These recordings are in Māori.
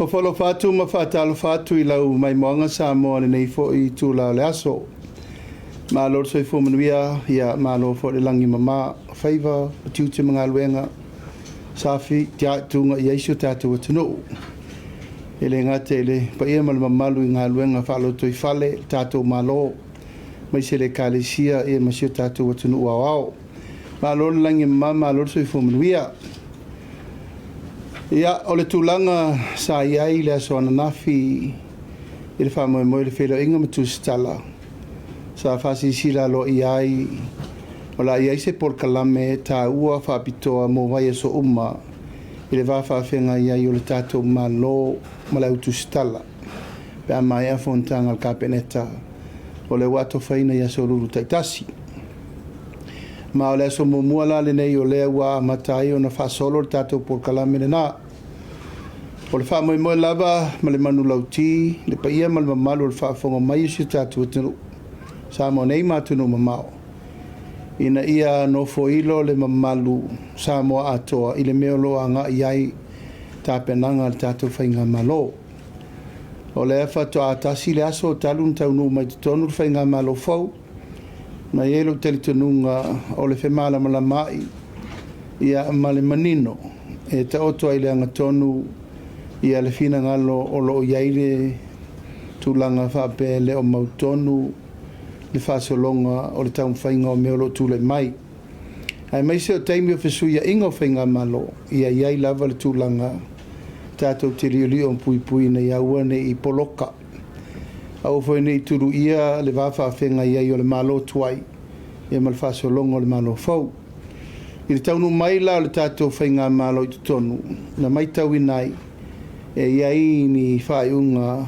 Fofolo fatu ma fatalo fatu I lau mai moanga Samoa nei fo I TUSITALA Aso. Ma lor soi fo manuia ia ma lo fo le langi mama faiva tiuti mga luenga safi tia tunga Yesu tatu watunu. Ele ngate ele pa ia mal mamalu ngā luenga falo toi fale tatu malo mai se le kalesia e masio tatu watunu wawao. Ma lor langi mama lor soi fo manuia. Ia o le tūlanga sa iai le aso ananafi I le whamoe le Feiloaiaga ma TUSITALA. Sa whasi sila lo iai o la iai se polkalame ta ua whapitoa mo vai aso uma I le whawhawhenga iai o le tātou malo ma lau TUSITALA. Pea mai a fontanga al kapeneta o le wato whaina I aso Lulu taitasi. Ma o le aso mumua la le nei o lea ua matai o na whasolo le tātou polkalame le nā. O le whamoe lava ma le manu lauti, le paia ma le mamalu o le whaafonga mai si tātou atunu. Samoa nei mātunu mamao. Ina ia no foilo le mamalu Samoa atoa I le meolo anga iai tāpenanga le tātou whainga malo. O le efa to atasi le aso talun taunu mai tonu le whainga malo fau. Na ielo telitonunga o le whemala malamai ia ma le manino. E ta oto ai le anga tonu ia le fina ngalo o lo iaile tūlanga whape le o mautonu le whasolonga o le taun whainga o meo lo tūle mai. Ai mai se o taimi o whesuia ingo whainga malo ia iai lava le tūlanga tātou te rioli o pui pui na iaua ne I poloka. Au foi nei turu ia le wafa whenga iai o le malo tuai ia ma le whasolonga o le malo fau. I le taunu mai la o le tātou whainga malo I tutonu na mai tau inai e iai ni whaiunga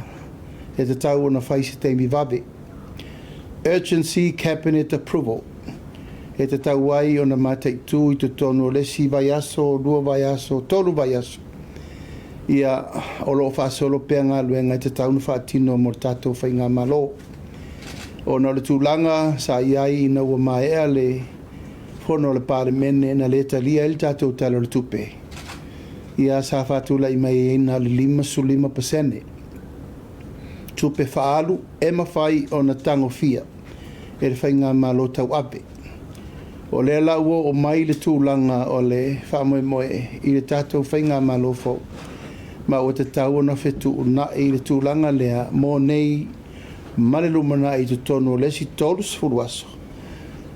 e te tau na whai se teimi vabe. Urgency Cabinet Approval. E te tau ai o na matai tū I te tonu o lesi vai aso, lua vai aso, tolu vai aso. Ia o lo whasolo pea ngā luenga e te tau na whaatino mo tātou whai ngā malo. O na le tūlanga sa iai ina ua maea le whono le Palemia na le talia il tātou talo le tupe. Ia sa whatula I mai ina le 5% tupe whaalu e mawhai o na tango fia e le whainga malo tau ape. O le la ua o mai le tūlanga o le whamoe moe I le tātou whainga malo fo. Ma o te tau na whetu una I le tūlanga lea mō nei male lumana I te tono le si tolus furuaso.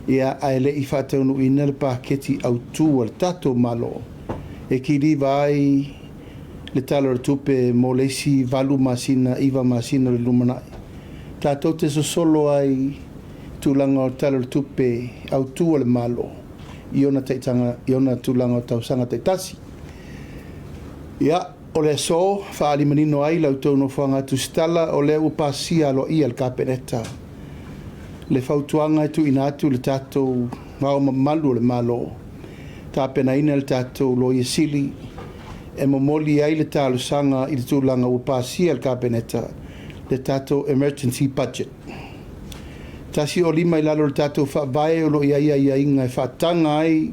Ia aele I whataunu ina le pāketi au tū o le tātou malo. E ki li vai le talo le tupe mo leisi valu masina iwa masina le lumanai. Tātou te solo ai tūlanga o talo le tupe au tū o le malo. Iona teitanga, iona tūlanga o tausanga teitasi. Ia, o le so, whaali manino ai lau tau no whanga TUSITALA o le upasia alo I al kapeneta. Le whautuanga tu inatu le tātou wao malu le malo. Tāpena ina le tātou lo Iesili, e momoli ai le tālu sanga I le tūlanga upasia al kapeneta, le tātou emergency budget. Tasi o lima I lalo le tātou whaavae o lo ia inga e whaatanga ai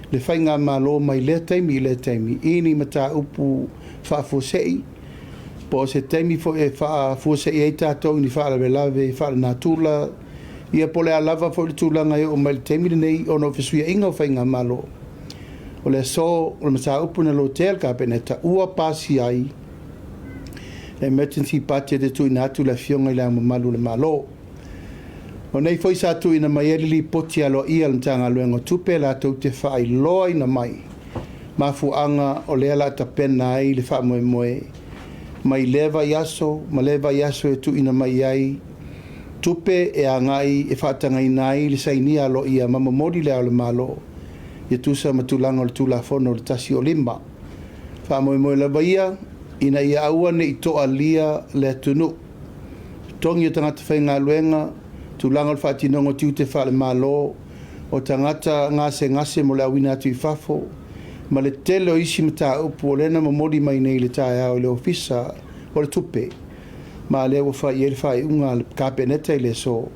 le whainga malo mai le taimi ini mata upu whaafosei, po se taimi fo e whaafosei e tātou ni whaalawe, whaalanatula, ia pole a lava fo le tūlanga o mai le taimi nei o no whesuia inga o whainga malo. O le so o le mata upu na lo tel kapeneta ua pasi ai emergency budget e tu inatu le fionga I le amalu le malo. O nei foi sa tu ina mai li poti alo ia le tanga luengo tupe la tau te whai loa ina mai. Mafuanga o le ala ta pena ai le wha moe moe. Mai leva yaso, ma leva yaso e tu ina mai ai. Tupe e angai e whatanga inai le sainia alo ia mamamori le ao le malo. Ia tusa matulanga o le tula fono le tasi o lima. Wha moe moe la baia, ina ia aua ne I toa lia le atunu. Tongi o tangata whai ngā luenga, tulanga o le whaatinongo tiu te wha le malo, o tangata ngase mo le awina atu I whafo, ma le tele o isi mata upu o lena mamori mai nei le tae au le ofisa o le tupe. Ma le ua whai e le whai unga le kapeneta I le so,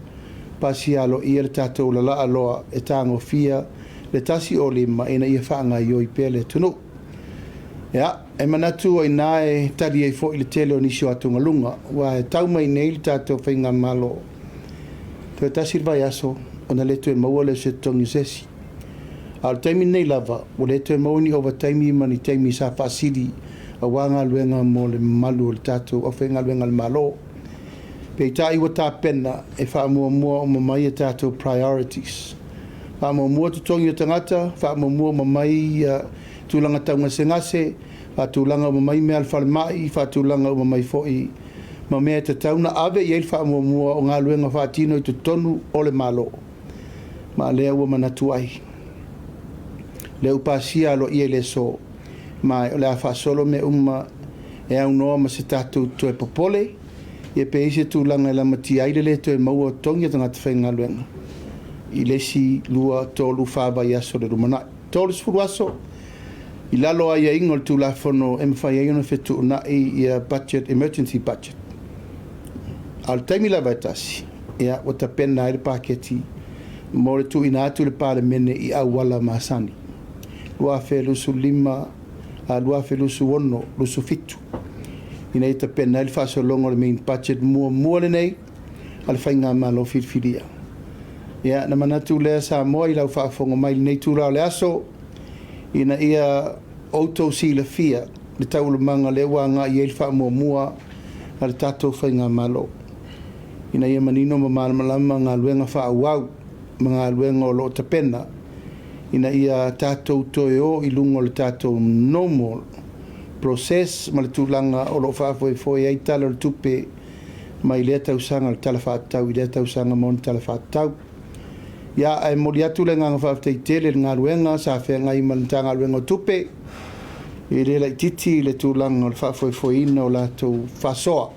pasi alo I le tātou la la aloa e tango fia, le tasi o lima ina ia whaanga I oi pele tunu. Ya, e manatu ai nā e tari e fo i le tele o nisi o atunga lunga. Wa e tau mai nei li tātou whainga malo. Pea tasir vai aso, o na leto e maua le se tongi sesi. Al taimi nei lava, o leto e mauni over taimi mani taimi sa whaasiri a wanga luenga mo le malu o le tātou o whainga luenga le malo. Pea tai wa tā pena e wha mua mua o mamai e tātou priorities. Wha mua mua tutongi o tangata, wha mua mua mamai tūlanga taunga se ngase, wha tūlanga o mamai mea alwhale mai, wha tūlanga o mamai foi ma mea te tauna ave i elwha mua mua o ngā luenga wha tino i tu tonu o le malo. Ma lea ua manatu ai. Le upasia alo i ele so, ma o le a wha solo me e au noa ma se tātou to e popole, e pe ise tūlanga e la mati aile le to e maua tongi a tangata whainga luenga. I lesi lua tolu whaba i aso le rumanai. Tolu sifuru aso, i lalo ai a ingo le tūlafono e mwhai ai ona whetu unai i a budget, emergency budget. Al taimi lava e tasi, ia o ta pena e le paketi, mo le tu ina atu le Palemia i au wala masani. Lua fe lusu lima, lua fe lusu ono, lusu fitu. Ina i ta pena e le whasolongo le main budget mua le nei, al whainga malo whirwhiria. Ia, na manatu lea Samoa i lau whaafonga mai nei tūrao le aso, ina ia auto si le fia, le taulu manga le wanga i eil wha mua a le tatou whainga malo. Ina ia manino ma malamalama ngā luenga wha awau, ma ngā luenga o lo tapena. Ina ia tatou toe o i lungo le tatou normal process, ma le tūlanga o lo wha foi ei tala le tupe, ma i lea tausanga le tala whaatau, i lea tausanga mo le tala whaatau. Ia ai mori atu le ngā whaaftai tele ngā luenga, sa whea ngai malanta ngā luenga o tupe, i le lai titi le tūlanga o le whaafoi ina o lātou whasoa.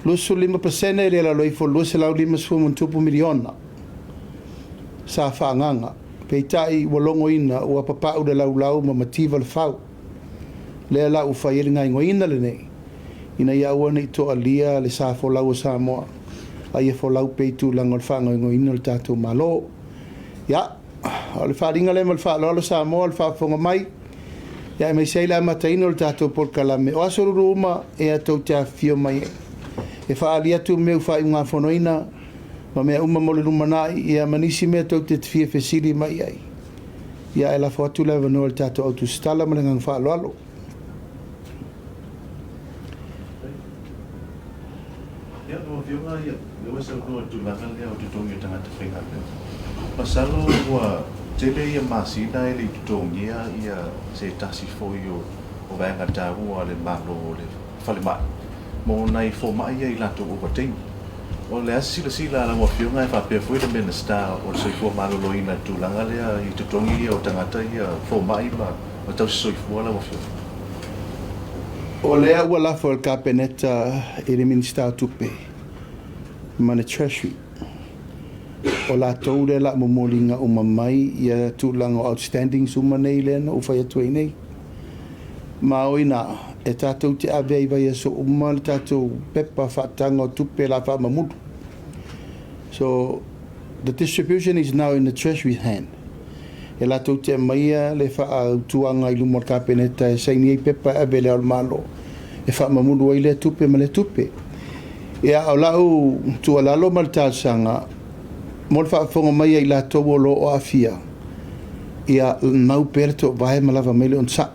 Lusu 5% e le la loifo lusu lau 5 miliona. Sa whaanganga. Peitai walongo ina ua papau le lau ma mativa le whau. Le la u whaieri ngai ngoina le nei. Ina ia ua nei toa lia le sa lau o Samoa. Ai e lau peitu langa le whaanga ngoina le tātou malo. Ia, le wharinga le mal wha lo Samoa le whaafonga mai. Ia e mai seila mataino le tātou polkalame. O aso ruruma e atou te awhio mai e. E whaali atu meu whai ngā whanoina, ma mea mo le rumanai, ia manisi mea tau te whia whesiri mai ai. Ia e la whatu lewa noa le tātou au TUSITALA ma le ngang whaaloalo. Ia, no Afioga, ia, lewa sa kua tūlanga lea o tutongi o tangata whainga lea. Masalo ua tele ia masina e li tutongia ia se tasi foi o vaenga tāua le malo o le whale mai. Mo nai fo mai ai lato o bateng o le sila la mo Afioga e fa pe foi le minister o se fo malo loina tūlanga lea i tutongi o tangata ia fo mai ma o tau soi fo la mo Afioga o lea ua lafo el kapeneta e le minister tupe ma le Treasury o la toure la mo molinga o mamai ia tūlanga outstanding suma nei le no fa ia tuai nei ma oina e tātou te awea i vai aso uma le tātou pepa whaatanga o tupe la wha mamudu. So, the distribution is now in the Treasury hand. E la tau te maia le wha tuanga i lumor kapeneta e saini ei pepa e vele al malo. E wha mamudu ai le tupe ma le tupe. E au lau tua lalo ma le tāsanga, mo le whaafonga mai ai la tau o lo o afia. Ia nau perto vahe malawa mele on sa.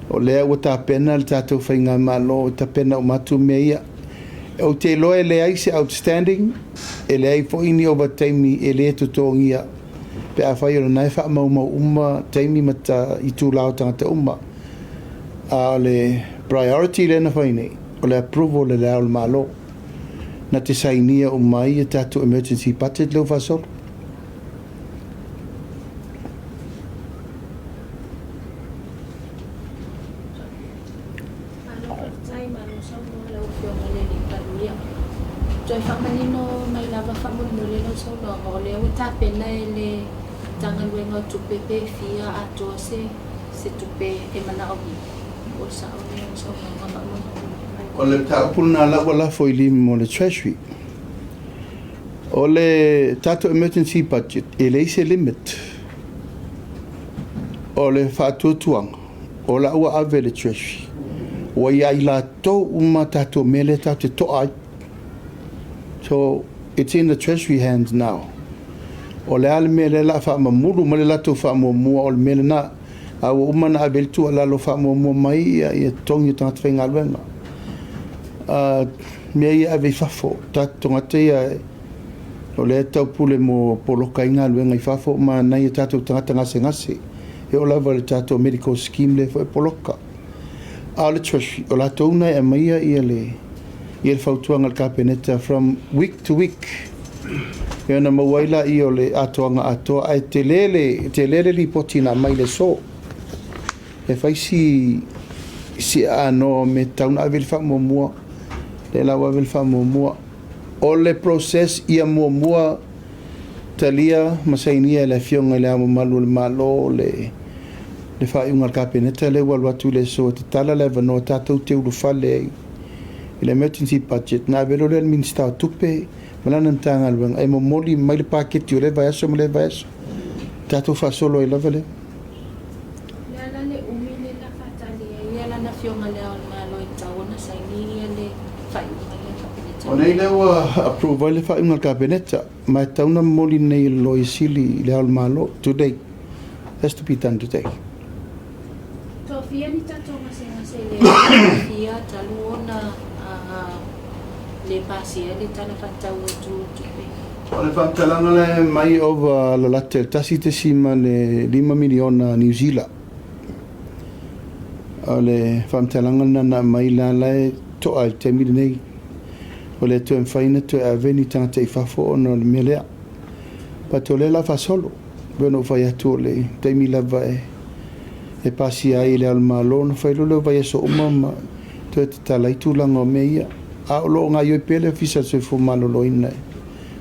O lea ua tā pena le tātou whainga malo, o tā pena o matu mea ia. O te loe le aise outstanding, e le ai foini over taimi e le tutongia. Pe a whai o nai wha mau uma, taimi mata i tū lao tangata uma. A le priority le na whaine, o le approval le leo le malo. Na te sainia o mai e tātou emergency budget leo whasolo. Joy whamanino mai lava whamunulino so no o leo ta pena le tanga luenga tupe pe fia ato se tupe e mana obi o sa o leo so no ngama o le taupuna la wala foi limo le Treasury o le tato emergency budget e le se limit o le whaatuatuanga o la ua ave le Treasury. Wa ia I lātou uma tātou mele tātou te toa. So, it's in the Treasury hands now. O le ale mele la wha mamuru, ma le latou wha mua o le mele na, a ua umana ave le tua lalo wha mua mai, ia tongi tangata whainga luenga. Mea ia ave whafo, tātou ngata ia, o le tau pule mo poloka inga luenga I whafo, ma nai e tātou tangata ngase. E o lava le tātou medical scheme le fo e poloka. A le Treasury, o la tauna e maia ia le whautuanga le kapeneta from week to week. E ona mawaila I o le atoanga atoa, ai te lele li potina mai le so. E whaisi si ano me tauna ave le whamomua, le lawa ave le whamomua. O le process ia mua talia masainia le fionga le amo malu le malo le whaiunga le kapeneta le walwatu le so te tala le vano tātou te uru whale I le emergency budget na velo le minister tupe malana ntanga luenga e mo moli mai le paketi o le vaiaso ma le vaiaso tātou whasolo I lava le Lala le umile la whatalia ia lana fionga le ao malo I taona sainia le whaiunga le kapeneta. O nei lewa approve le whaiunga le kapeneta mai tauna moli nei loi sili le ao malo today has to be done today. So fia ni tātou ngase le fia talu ona le pasia le tana whatau e tupe. O le whatalanga le mai ova la late tasi te sima le 5 miliona New Zealand. O le whatalanga na mai la lai toa I te mili nei. O le tue mwhaina tue a veni tangata I whafo ono le melea. Pato le la whasolo. Bueno whai atu le te mila vai. E pasi ai le almalo na whai lolo vai so umama. Tue te tala I tūlanga o meia. A o lo ngā ioi pele fisa se fu malolo ina.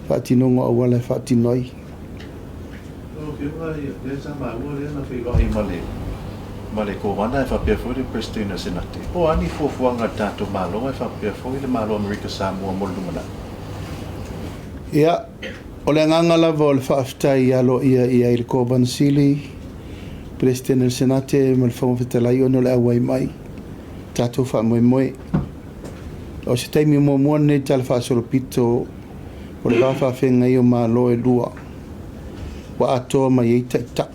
Whaatinonga o wale whaatinoi. O whiunga le sama ua le na Feiloaiaga ma le kōwana e whapea fwoi le President na Senate. O ani fuafuanga tātou malo e whapea fwoi le malo Amerika Samoa mo lumana. Ia, o le nganga lava o le whaafitai alo ia I le kōwana sili. President na Senate ma le whamawhitalai ono le awai mai. Tātou whaamoemoe. O se taimi mua nei tala whaasoro pito o le whawhawhenga I o malo e lua. Wa atoa mai e ta.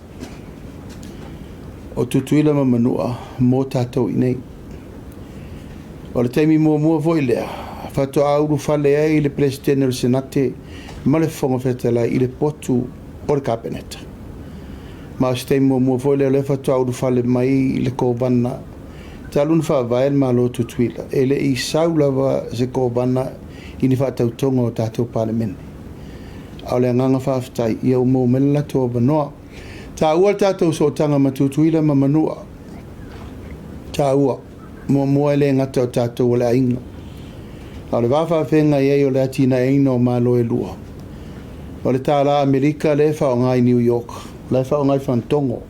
O tutuila ma manua mō tātou I nei. O le taimi mua voi lea. Whato auru whale ai le President na Senate ma le whangawhetala I le potu o le kapeneta. Ma o se taimi mua voi lea le whato auru whale mai I le kōwana. Talun whaavae malo tutuila. E le I saulawa se kōwana I ni whaatautonga o tātou Palemia. Au le nganga whaafitai ia umo mela toa wanoa. Tā ua tātou so tanga matutuila ma manua. Tā ua. Mua le ngata o tātou o le ainga. Au le whawhawhenga I o le atina eino malo e lua. O le tāla Amerika le whaongai New York. Le whaongai Fantongo.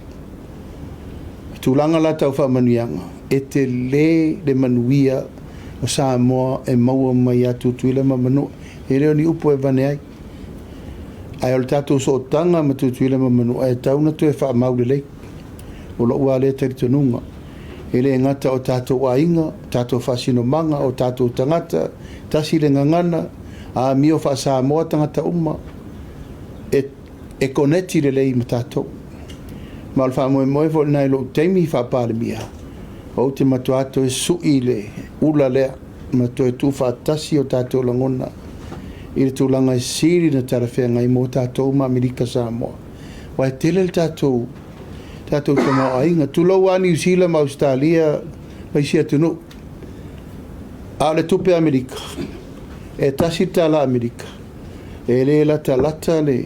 Tūlanga la tau whamanuianga. E te le manuia o Samoa e maua mai atu tuila ma manua. E leo ni upo e vane ai. Ai o le tātou so tanga ma tutuila ma manua. E tauna tu e wha maule lei. O lo ua le taritonunga. E le ngata o tātou ainga, tātou whasino manga, o tātou tangata, tasi le ngangana, a mio wha Samoa tangata uma. E koneti le lei ma tātou. Ma le wha moe vo nai lo teimi wha Palemia. O te matuato e sui le ula lea ma to e tu whaatasi o tātou langona I le tūlanga e siri na tarawhenga I mō tātou ma Amerika Samoa. Wa e tele le tātou tamau ainga. Tūlau a New Zealand ma Australia mai sia tunu. A le tupe Amerika. E tasi tala Amerika. E le lata le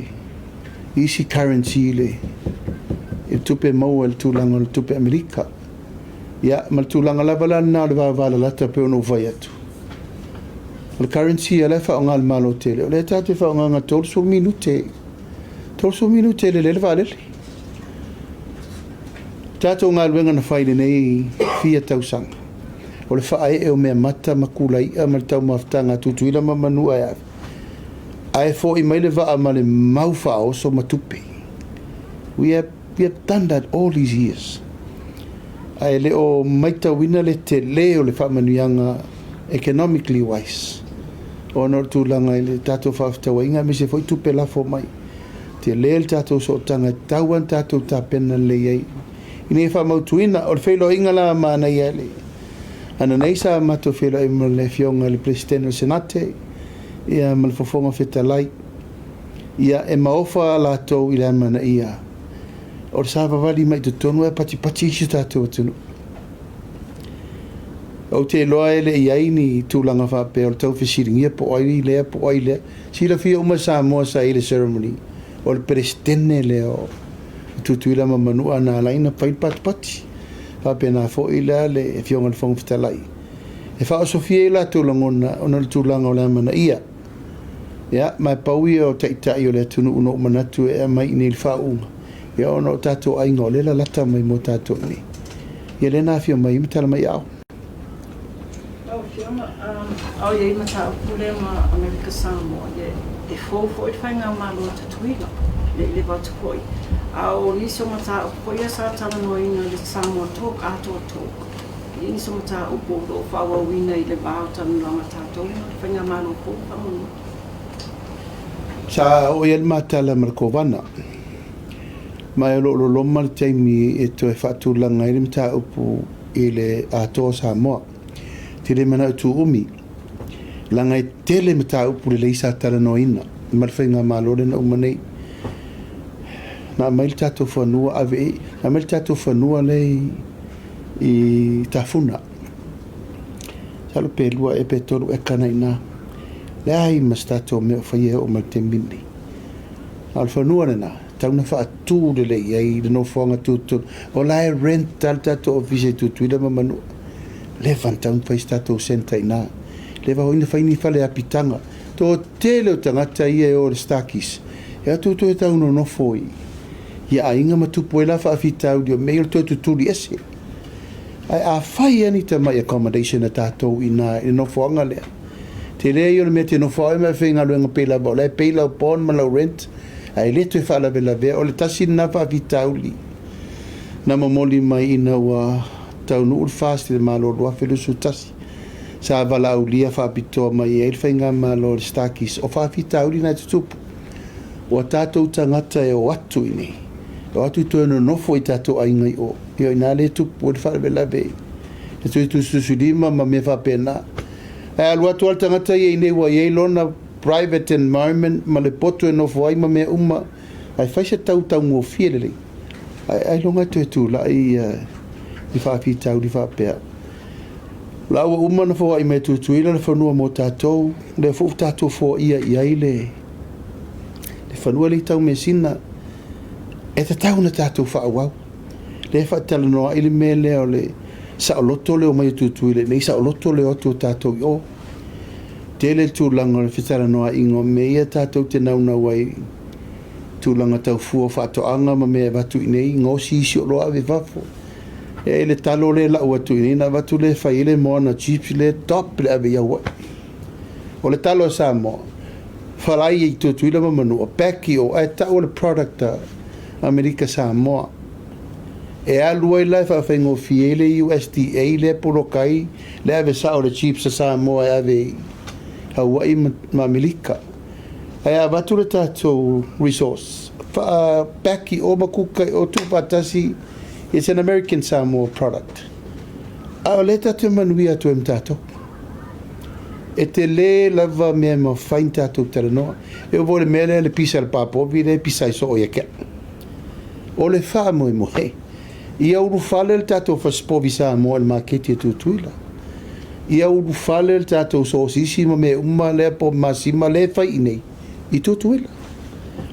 easy currency le. E tupe mau e le tūlanga le tupe Amerika. Ia, ma tūlanga lavala na le wāwala lata pe ono vai atu. Le currency e le whaonga le malo tele. O le tāte whaonga ngā tolso minute. Tolso minute le le wālele. Tātou ngā luenga na whaile nei fia tausanga. O le whae e o mea mata makula ia ma le tau mawhtanga tutuila ma manua e awe. Ae fo I mai le waa ma le mau whao so matupe. We have done that all these years. ai le o maita wina le te le o le whamanuianga economically wise. O nor tūlanga i le tātou whawhitawa inga me se foi tupe lafo mai. Te le le tātou so tanga tauan tātou tāpena le iei. Ine e whamautuina o le Feiloaiaga la mana ia le. Ana nei sa mato Feiloaiaga le Afioga le Presidente o Senate. Ia ma le fofonga whetalai. Ia e maofa lātou i le mana ia. O le sa wawali mai te tonu e pati isi tātou atunu. O te loa ele i aini tūlanga whape o le tau whisiringia po oili lea po oile. Sila fia uma Samoa sa i le ceremony. O le Presidente leo. Tutuila ma manua na laina pai pati. Whape na fo i lea le e fionga le whonga whitalai. E wha o sofia i la tūlangona o na le tūlanga o le mana ia. Ia, mai paui o taitai o le tunu uno manatu e mai ni le whaunga. Ia ono tātou ainga o lela lata mai mo tātou ni. Ia le na fio mai imitala mai au. Au iei mata pule ma Amerika Samoa e fofo i whainga malo tatuila le watu koi. Au niso mata koia sa tala noina le Samoa talk ato talk. I niso mata upo do whawa wina i le wao tanu langa tātou whainga malo po pamunu. Sa o iel matala markovana. Mai lo loma le taimi e to e whaatulanga i le mta upo i le ato Samoa. Te le mana tu umi. Langa i tele mata upu le leisa tala noina. Marwhainga malore na umanei. Na mail tato whanua ave e. Na mail tato whanua le i tafuna. Salo pe lua e pe tolu e kana ina. Le ai mas tato mea whaie o mal te mini. Al whanua na. Tauna wha atu le le iei le no whanga tutu. O lai rent tal tato o vise tutu ila mamanua. Le vantaun pai tato senta ina. Le wahoina whaini whale apitanga. Tō tele o tangata ia e o le stakis. E atu to e tau no foi. Ia a inga matupo e la whaafitau dio mei o tō tuturi ese. Ai a whai ani ta mai accommodation a tātou ina no whanga lea. Te lea i o le mea te no whai mai whenga luenga peila bao. Le peila o pon ma lau rent. Ai le tu e whala vela vea. O le tasi na whaafitau li. Na mamoli mai ina wa tau nuur fast le malo roa felusu tasi. Sa Laaulia whaapitoa mai e whainga malo le stakis. O whaafitau li na tutupu. O tātou tangata e o atu ini. O atu toeno nofo i tātou aingai o. Io ina le tupu o le whaare vela vei. E tu tu susulima ma me whapena. E alu atu al tangata i nei wa i lona private environment ma le poto e nofo ai ma me uma. Ai whaisa tau ngo fielele. Ai longa tu e tu la i whaafitau li whapea. Laua uma na fo ai me tutuila le whanua mo tātou. Le fo tātou fo ia i aile. Le whanua le tau me sina. E te tau na tātou whaawau. Le whaatala noa ili me leo le sa o loto leo mai tutuile. Nei sa o loto leo atu tātou i o. Te le tūlanga le whetala noa ingo me ia tātou te nauna wai. Tūlanga tau fua whaatoanga ma mea watu i nei. Ngosi isi o loa ave wafo. E le talo le la ua tuini na watu le whai le moa na chips le top le ave iau. O le talo Samoa. Whalai i tutuila mamanu o peki o e tau le product Amerika Samoa. E alua i lai whawhengo fie le USDA le polokai le ave sa o le chips Samoa e ave Hawaii ma Amerika. E a watu le tātou resource. Peki o makukai o tupatasi. It's an American Samoa product. A le tātou manui atu em tātou. E te le lava mea ma whain tātou tala noa. E o vole mele le pisa le papovi le pisa i so o iake. O le wha moe moe. Ia uru whale le tātou whaspovi Samoa le maketi e tutuila. Ia uru whale le tātou so sisi ma me uma le po masima le whai inei. I tutuila.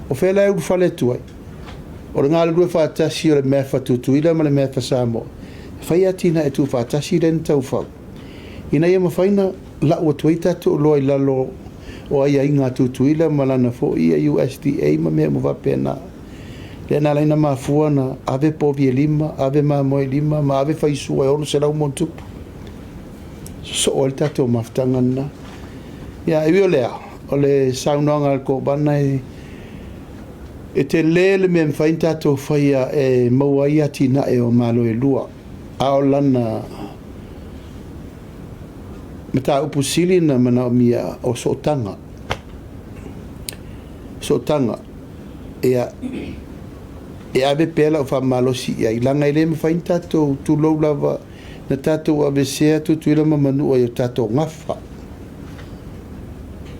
O whela e uru whale tuai. O le ngā lua whātasi o le mea whatutuila ma le mea whasamoa. Whai atina e tu whātasi ren tau whau. Ina ia mawhaina la ua tuai tatu o loa i lalo o ai ai ngā tutuila ma lana fo ia USDA ma mea mwapena. Le nā leina maa fua na ave povi e lima, ave maa moe lima, ma ave whaisua e ono se lau montupu. So o le tatu o maftanga na. Ia, iwi o lea, o le saunanga al ko bana e te lele me mwhain tātou whaia e maua ia tina e o malo e lua. a o lana mata upu sili na mana mia o sotanga e ave pela o fa malosi ia ilanga ile me fain tato tu lo lava na tato ave sea tu ila mamanu o tato ngafa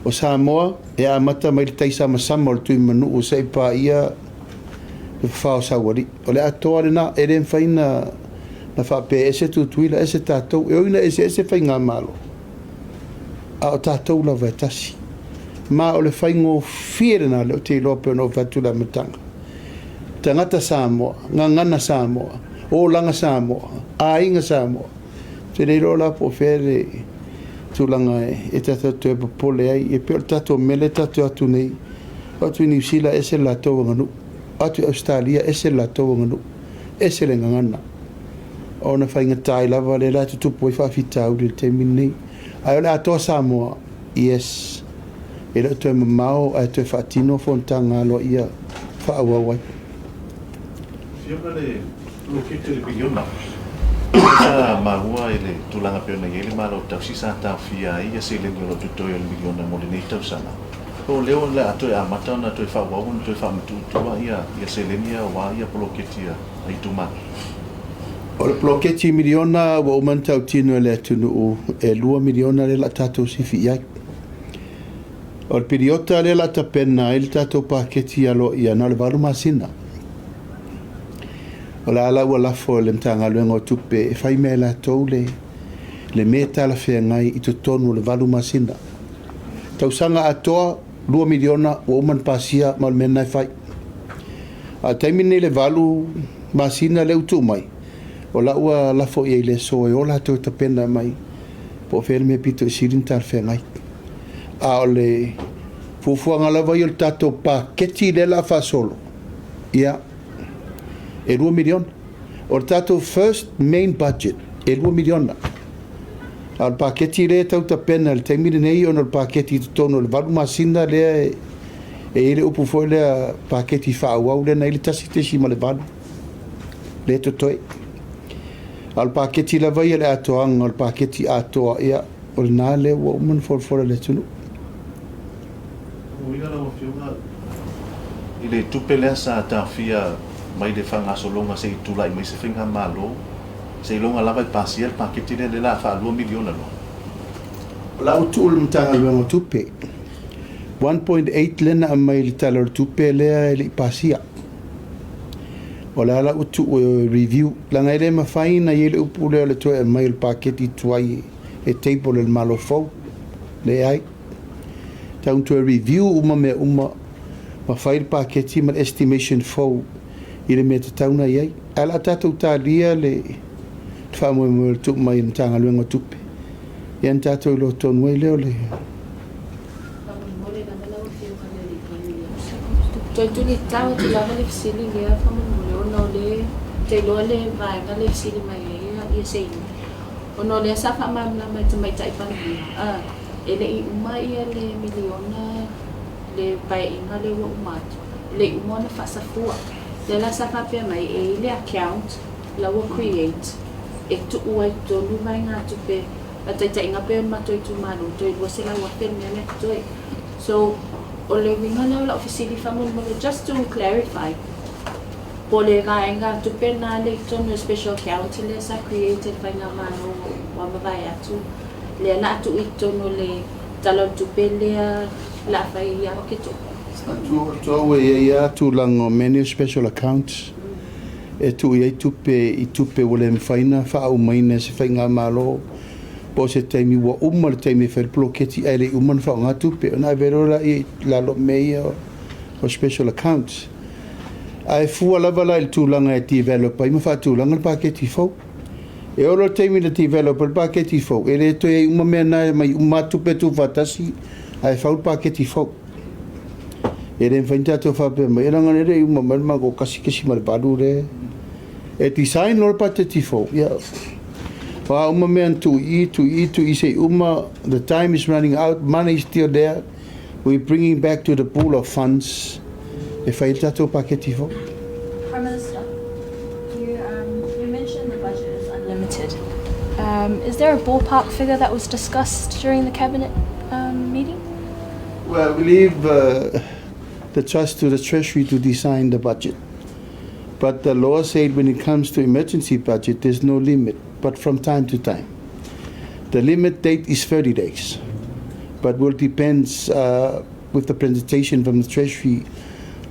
o Samoa e a mata mai taisa masama o tu manu o sei pa ia fa o sawari o le atoa le na e le fain na fa pe ese tu ila ese tato e ina ese fain ngamalo a o tato lava tasi ma o le faingo fiera le o te lope no fatula matanga tangata Samoa ngangana Samoa o langa Samoa a inga Samoa te le rola po fere tulanga e tata te pole ai e pe tato mele tato atu nei atu New Zealand ese la to nganu atu Australia ese la to nganu ese le ngana ona fainga tai lava le la tu po fa fita u te mini ai la to Samoa yes e le te mamao a te fatino fontanga lo ia fa wa Afioga le lokete le biliona sa mahua ele tulanga pena ele malo tausi sa tafia ia se le ngolo tutoyo le biliona mo le nei tausana o leo le atoe amata na atoe fa wa un atoe fa mtu tua ia se le nia wa ia poloketia ai tuma o le ploketi miliona wa umanta utino le tunu e 2 miliona le la tato sifi ia o le piriota le la tapena il tato paketi alo ia na le valu masina o la ala wala fo le mtanga luengo tupe e fai me la toule le meta la fea ngai i to tonu le valu masina tausanga atoa 2 miliona wa uman pasia mal mena fai a taimine le valu masina le utu mai o la ua la fo i le so e o la to tapena mai po fel me pito sirin tar fea ngai a o le fufuanga lava i o tato paketi le la fa solo ia e 2 miliona o tato first main budget e 2 miliona al paketi le tau tapena le taimine nei on al paketi tono le valu masina le e ele upu foi le paketi fa au le na ile tasi tesi ma le valu le totoi al paketi la vai le atoanga al paketi atoa ia o na le wo mun for le tunu o ia la Afioga ile tupele sa tafia mai de fanga solonga se tula mai se finga malo se longa lava pasiel paketi le la fa 2 miliona lo la utul mtanga lo tupe 1.8 lena mai le talar tupe le pasia o la utu review la ngai ma faina ile upule le to mai le paketi tuai e table le malo fo le ai down to a review uma ma fai paketi ma estimation fo ile me tauna ia ala tatu talia le famo mo tu mai ntanga luengo tupe yan tatu lo ton wele ole Tuli tau tu lava le fisili ia famo mo no le te lo le vai ga le fisili mai ia sei ono le sa fa mam na mai tai pa ele i uma ia le miliona le vai inga le wo mat le uma na fa sa fua le la sa fa pe mai e le account la wo create e tu ua to lu mai nga tu pe a tai nga pe ma to tu manu to wo se la wa pe me to so o le winga la ofisili famon mo just to clarify pole ga inga tu pe na le to no special account le sa created by nga manu wa ma vai atu le na tu ito no le talon tu pe le la fai ya o ke to to we ya tu lango many special accounts e tu ia tupe wole mfaina fa au maina se fainga malo po se taimi wa umar taimi fer ploketi ele umar fa nga tupe na verola i la lo meia o special accounts ai fu ala vala il tu langa e developer ima fa tu langa paketi fo e ora taimi le developer paketi fo ele to e uma mena mai uma tupe tu fatasi ai fa paketi fo ele mfainta to fa pe mai langa ne uma ma ko kasi mal balure e design lor patetifo ya wa uma men to i say uma the time is running out, money is still there, we're bringing back to the pool of funds e fai tato paketifo. Prime Minister, you mentioned the budget is unlimited Is there a ballpark figure that was discussed during the cabinet meeting? Well, we leave the trust to the Treasury to design the budget. But the law said when it comes to emergency budget, there's no limit, but from time to time. The limit date is 30 days, but will depends with the presentation from the Treasury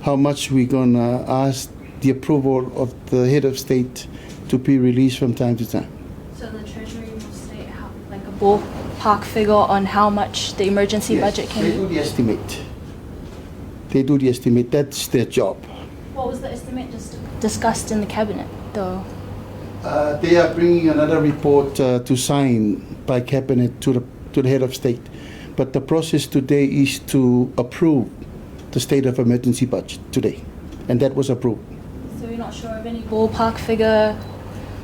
how much we're going to ask the approval of the head of state to be released from time to time. So the Treasury will state like a ballpark figure on how much the emergency budget can They be? do the estimate. They do the estimate. That's their job. What was the estimate just discussed in the cabinet, though? They are bringing another report to sign by cabinet to the head of state. But the process today is to approve the state of emergency budget today, and that was approved. So you're not sure of any ballpark figure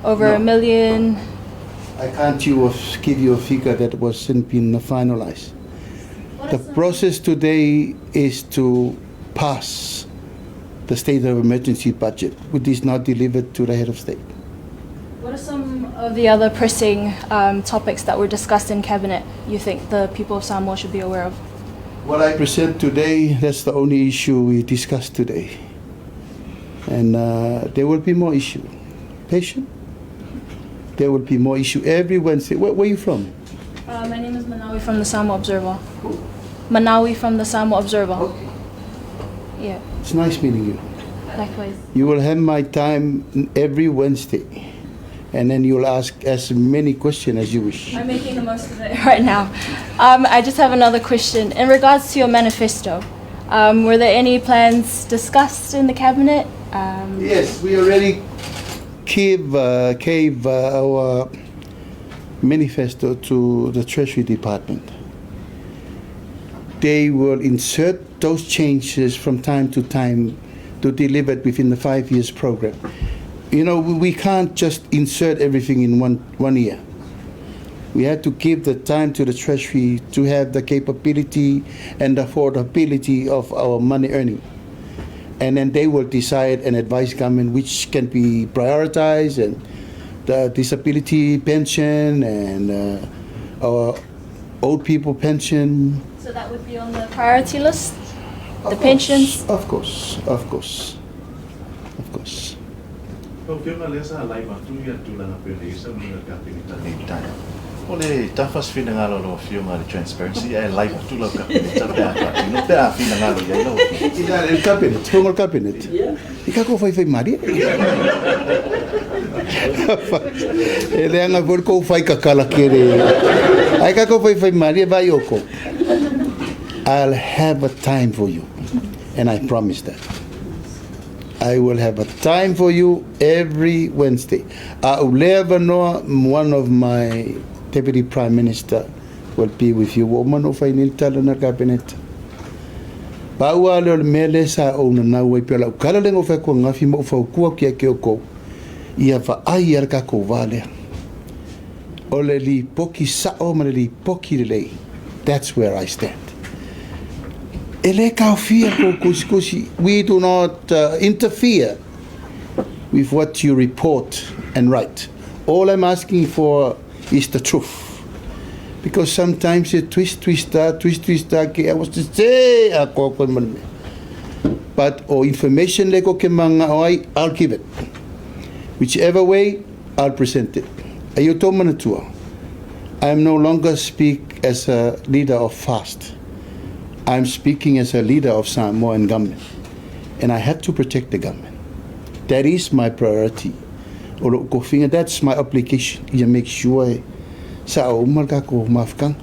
over No. $1 million? I can't give you a figure that wasn't been finalized. The process today is to pass the state of emergency budget, which is now delivered to the head of state. What are some of the other pressing topics that were discussed in cabinet you think the people of Samoa should be aware of? What I present today, that's the only issue we discussed today. And there will be more issue. Patient? There will be more issue every Wednesday. Where are you from? My name is Manawi from the Samoa Observer. Who? Manawi from the Samoa Observer. Okay. Yeah, It's nice meeting you. likewise. You will have my time every Wednesday. And then you'll ask as many questions as you wish. I'm making the most of it right now. I just have another question. In regards to your manifesto, were there any plans discussed in the cabinet? Yes, we already gave our manifesto to the Treasury Department. They will insert those changes from time to time to deliver it within the 5 years program. You know, we can't just insert everything in one year. We have to give the time to the Treasury to have the capability and affordability of our money earning. And then they will decide and advise government which can be prioritized, and the disability pension and our old people pension. So that would be on the priority list? Of The course, pensions? Of course, of course, of course. Fiona lesa lai matu ia tulanga pele isa muna kapinita ni tana. Ole tafas fina ngalo lo Fiona the transparency ai lai matu lo kapinita pe aka. No pe a fina ngalo ia lo. Ida el cabinet, formal cabinet. Ika ko fai Maria. Ele anga por ko fai kakala kere. Ai ka ko fai Maria vai oko. I'll have a time for you, and I promise that. I will have a time for you every Wednesday. Laaulialemalietoa, one of my Deputy Prime Minister, will be with you. Woman of Feiloaiaga na cabinet. Paua le mele sa ona na wai pela kala lengo fa ko ngafi mo fa ku ki ke ko. Ia fa ai ar ka ko vale. Ole li poki sa o ma li poki le. That's where I stand. We do not interfere with what you report and write. All I'm asking for is the truth. Because sometimes you twist that, I was to say, but or information I'll give it. Whichever way, I'll present it. I am no longer speak as a leader of FAST. I'm speaking as a leader of Samoan government, and I have to protect the government. That is my priority. That's my obligation. You make sure sa umarga ko mafkang.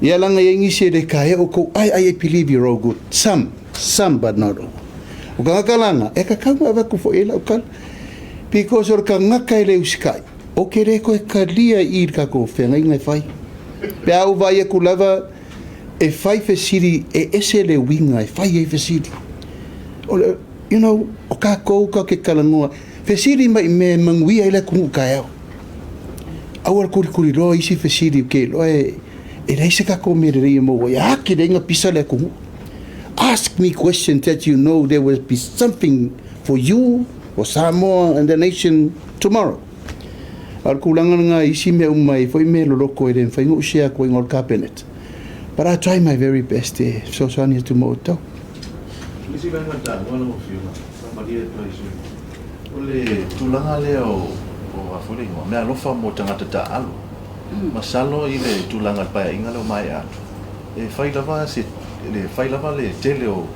Yalang ngayon siya de kaya ko I believe you're all good. Some but not all. Ugakalanga kakama ko fo ila ukal because or kanga kaile uskai. Okay ko kalia ir ka ko fenga ngai fai. Pe au vai ku lava e fai fesiri e esele winga e fai e fesiri. You know, o ka ko ka ke kalangoa. Fesiri mai me mangui ai la ku kaya. Awal kuri ro isi fesiri ke lo e reise ka ko me re mo ya ki denga pisa le ku. Ask me questions that you know there will be something for you, for Samoa and the nation tomorrow. Al kulanga nga isi me umai foi me lo loko e den faingo usia ko ngol cabinet. But I try my very best there. So sani tu mo to. Isi banga ta wala mo fiu na. Sama dia Treasury. Ole tulanga leo o afole ngo me alofa mo tangata ta alo. Masalo ile tulanga pa inga lo mai atu. E failava se le failava le tele o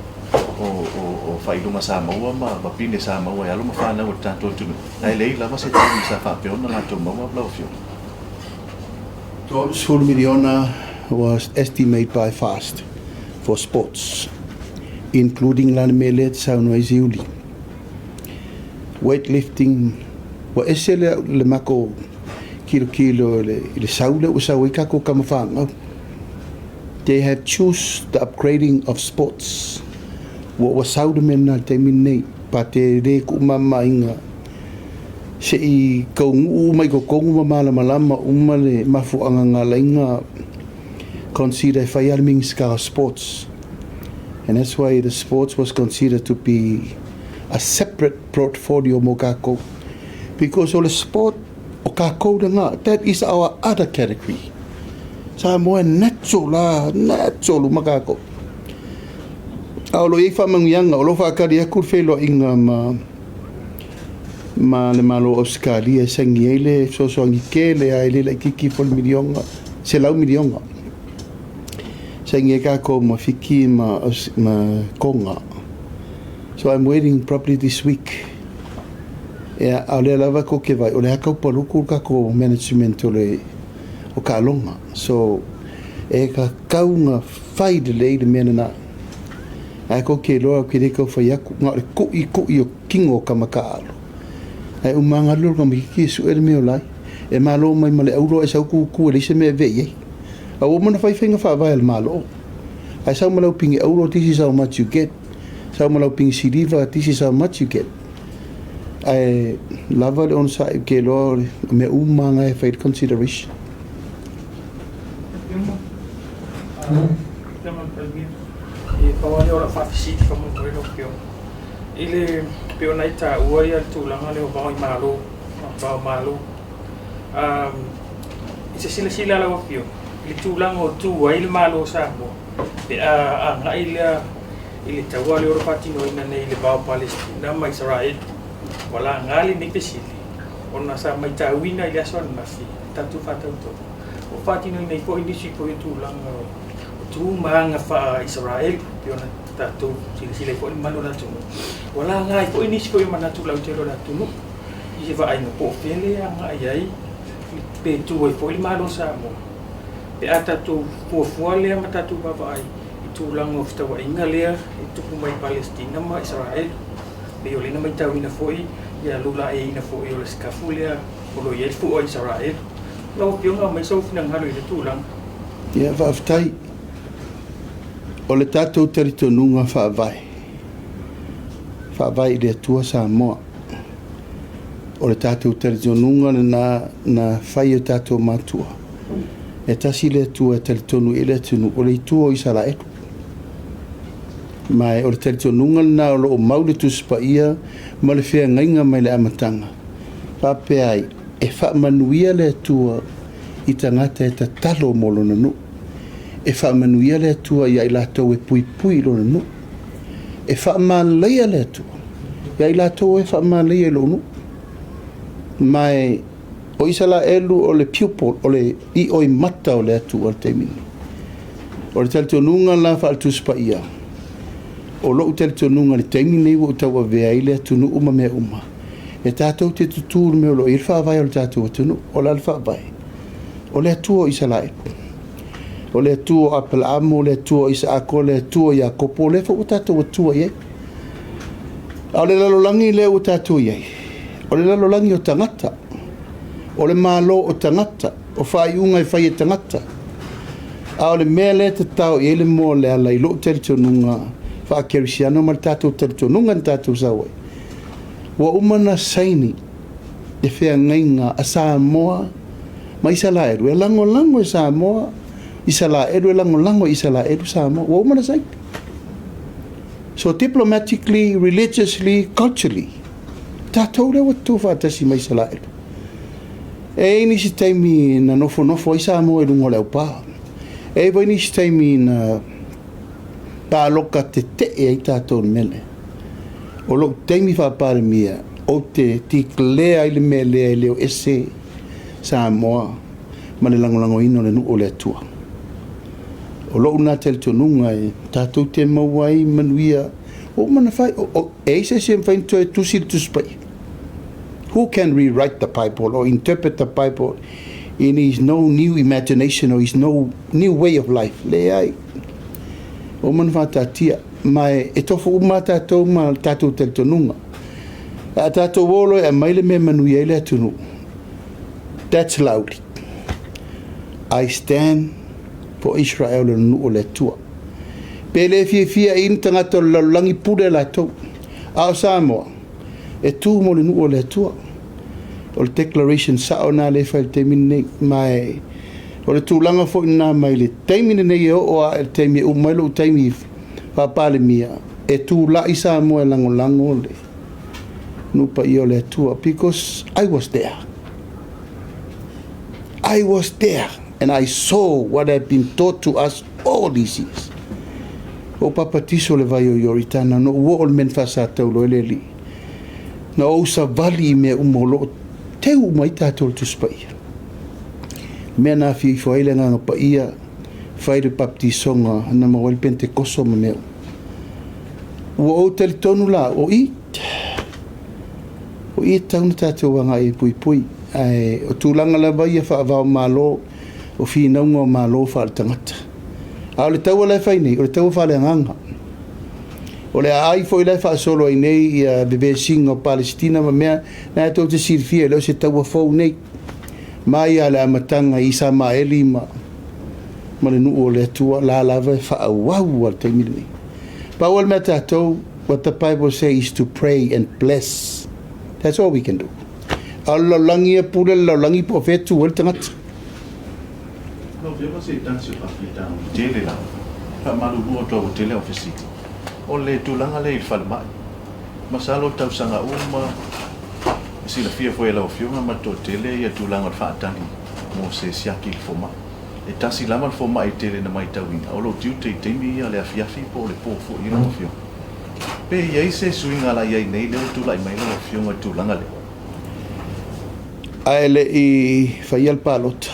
failunga Samoa ma pine Samoa ya lo mafana o tanto tu. Ai lei lava se tani sa fa pe ona la to mo blau fio. $12 million was estimated by FAST for sports, including Laaulialemalietoa Samoa. Weightlifting, wa esele le mako kilo le saule usawi kako kamafanga. They have choose the upgrading of sports. What was saude men na te minne pate re ku mama inga. Se I kongu mai ko kongu malama umale mafu anga lainga consider farming ska sports. And that's why the sports was considered to be a separate portfolio mo kako. Because all the sport o kako nga, that is our other category. Samoa natural makako. Alo I fa mangyanga olo fa kari aku Feiloaiaga ma le malo Australia sangiele so ngikele ai le kiki $4 million se lau milionga. Sangieka ko mafiki ma konga. So I'm waiting probably this week. Yeah, ale lava ko ke vai ole ka paluku ka ko management ole o ka longa. So e ka kaunga fai de le menana. Ai ko ke loa ki ko fa yaku nga ko I o kingo kamakalo. Ai umanga lo ko miki su e me olai. E malo mai male euro e sa ku le se me ve ye. A woman fai finga fa vai malo. Ai sa malo pingi euro this is how much you get. Sa malo pingi silver this is how much you get. I love it on side ke lo me umanga e fai consideration. Pawani ora fafisiti kama kwelo pio ile pio naita uaya tulanga le ba malo isa sila la pio ile tulanga o tu wa ile malo sambo pe nga ile tawali ora patino ina ne ile ba Palestina ma Israel wala ngali ni pesili ona sa mai tawina ile son masi tatu fatauto o patino nei po indisi po tulanga tu manga fa Israel piona tatu sila ko mano na tu wala ngai ko ini ko mana tu lau tero na tu I va ai no po pele anga ai pe tuoi po mano sa mo pe ata tu po fuale mata tu baba ai tu lang of ta wa ingalea itu mai Palestina ma Israel pe ole na mai tawina foi ya lula e na foi ole skafuliaolo ye fu o Israel lo pionga mai so fina ngalo ile tu lang ya va aftai o le tātou teritonunga whaavai le atua Samoa. O le tātou teritonunga na whai o tātou matua. E tasi le atua teritonu e le atunu o le itua o Isara etu. Mai o le teritonunga na o lo mau le tuspa ia ma le whea ngainga mai le amatanga. Pape ai e whaamanuia le atua I tangata e ta talo molo na nu. E whaamanuia le atua ia I lātou e pui lo nu. E whaamaleia le atua. Ia I lātou e whaamaleia lo nu. Mai o isala elu o le pupil o le I oi mata o le atua o le teimini. O le talitonunga la whaaltuspa ia. O lo talitonunga le teimini o utaua vea I le atunu uma mea uma. E tātou te tuturu me o lo I le whaavai o le tātou atunu o le whaavai. O le atua o isala elu. O le atua a Palemia, o le atua Isa ako, le atua ia kopo, le o tātou atua ie. O le lalolangi le o tātou ie. O le lalolangi o tangata. O le malo o tangata. O whaiunga I whai e tangata. A o le mea le te tau I ele mo le ala I lo teritonunga. Whaakerisiano ma le tātou teritonunga ni tātou sauai. Wa umana saini e whea ngainga a Samoa ma Isa la eru. E lango e Samoa. Isa la eru e lango Isa la eru Samoa. Wa umana saini. So diplomatically, religiously, culturally, tātou rewa tū whātasi ma Isa la eru. E ni si taimi na nofo i Samoa e lungo leo pā. E vai ni si taimi na pāloka te e ai tātou mele. O lo taimi wha Palemia, o te tiklea i le mele e leo ese Samoa, ma le langolango ino le nuo le atua. O lo una te tonunga e tātou te mauai manuia, o mana whai, e se whai to e tusi le tuspai. Who can rewrite the Bible or interpret the Bible in his no new imagination or his no new way of life? Le ai. O mana whatatia, mai e tofo uma tātou ma tātou te tonunga. A tātou wolo e maile me manuia ele atunu. That's loud. I stand for Israel and nuo le tua. Pele fia in tangata langi pure la tau. Ao Samoa. E tū mo le nuo le tua. O le declaration sa o nā le whai te mine mai. O le tūlanga fo ina mai le teimine nei o a e teimi o mailo o teimi wha Palemia. E tū la i Samoa e lango le. Nupa i o le tua. Because I was there. I was there. And I saw what had been taught to us all these years. O papatiso le vai o yoritana no uo men fasa tau lo eleli. Na o sa vali me umolo te mai tātou tu spai. Mea nā fi fo ele ngā pa ia whaere baptisonga na mawali pentekoso ma meo. Ua o tali tonu la o i. O i tauna tātou wanga e pui pui. Ai, o tūlanga la vai e whaavao malo o whinaunga o malo whaare tangata. A o le taua lai whai nei, o le taua whaale anganga. O le ai foi lai wha solo ai nei i a bebesinga o Palestina ma mea na tau te sirfia leo se taua fau nei. Mai a le amatanga i Samaeli ma le nuu o le atua la lava e wha awau al taimile nei. Pa wal mea tātou, what the Bible says is to pray and bless. That's all we can do. A laulangi e pule, laulangi po fetu o le tangata. No, vema se tansi o hafita o tele la. Pa malu bua toa o tele o fesiti. O le tūlanga le i whalemai. Masalo tau sanga uma, si la fia foi la o fiunga ma to tele ia tūlanga o whaatani mo se siaki i foma. E tasi lama le foma i tele na mai tauina. O lo tiu te teimi ia le afiafi po le pōfo i no fiunga. Pe iai se suinga la iai nei leo tūlai mai le o fiunga tūlanga le. Aele i whaial palota.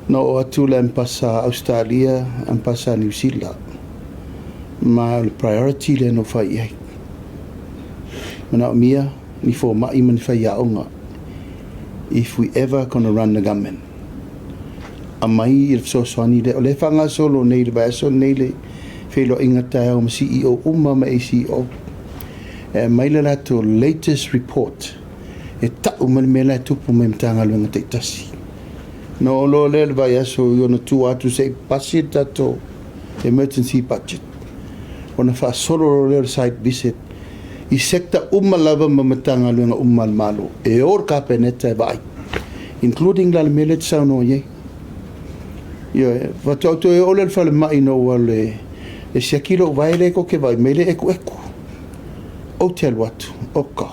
No o atula en pasa Australia, en pasa New Zealand. Ma le priority le no whai ai. Mana o mia, ni fo mai mani whai aonga. If we ever gonna run the government. A mai i so soani le, o le whanga solo nei le bai so nei le Feiloaiaga tai o ma CEO uma ma e CEO. Mai le lato latest report. E tau mani me lai tupu me mtanga luenga te tasi. No lo le vai aso yona tu atu se pasi tato emergency budget. Ona fa solo le site visit. I sekta lava mamatanga luenga malo. E or ka peneta vai. Including la melet sa no ye. Yo, va to e ole fa le mai no wale. E se kilo vai le ko ke vai mele eku. O tel watu. Oka.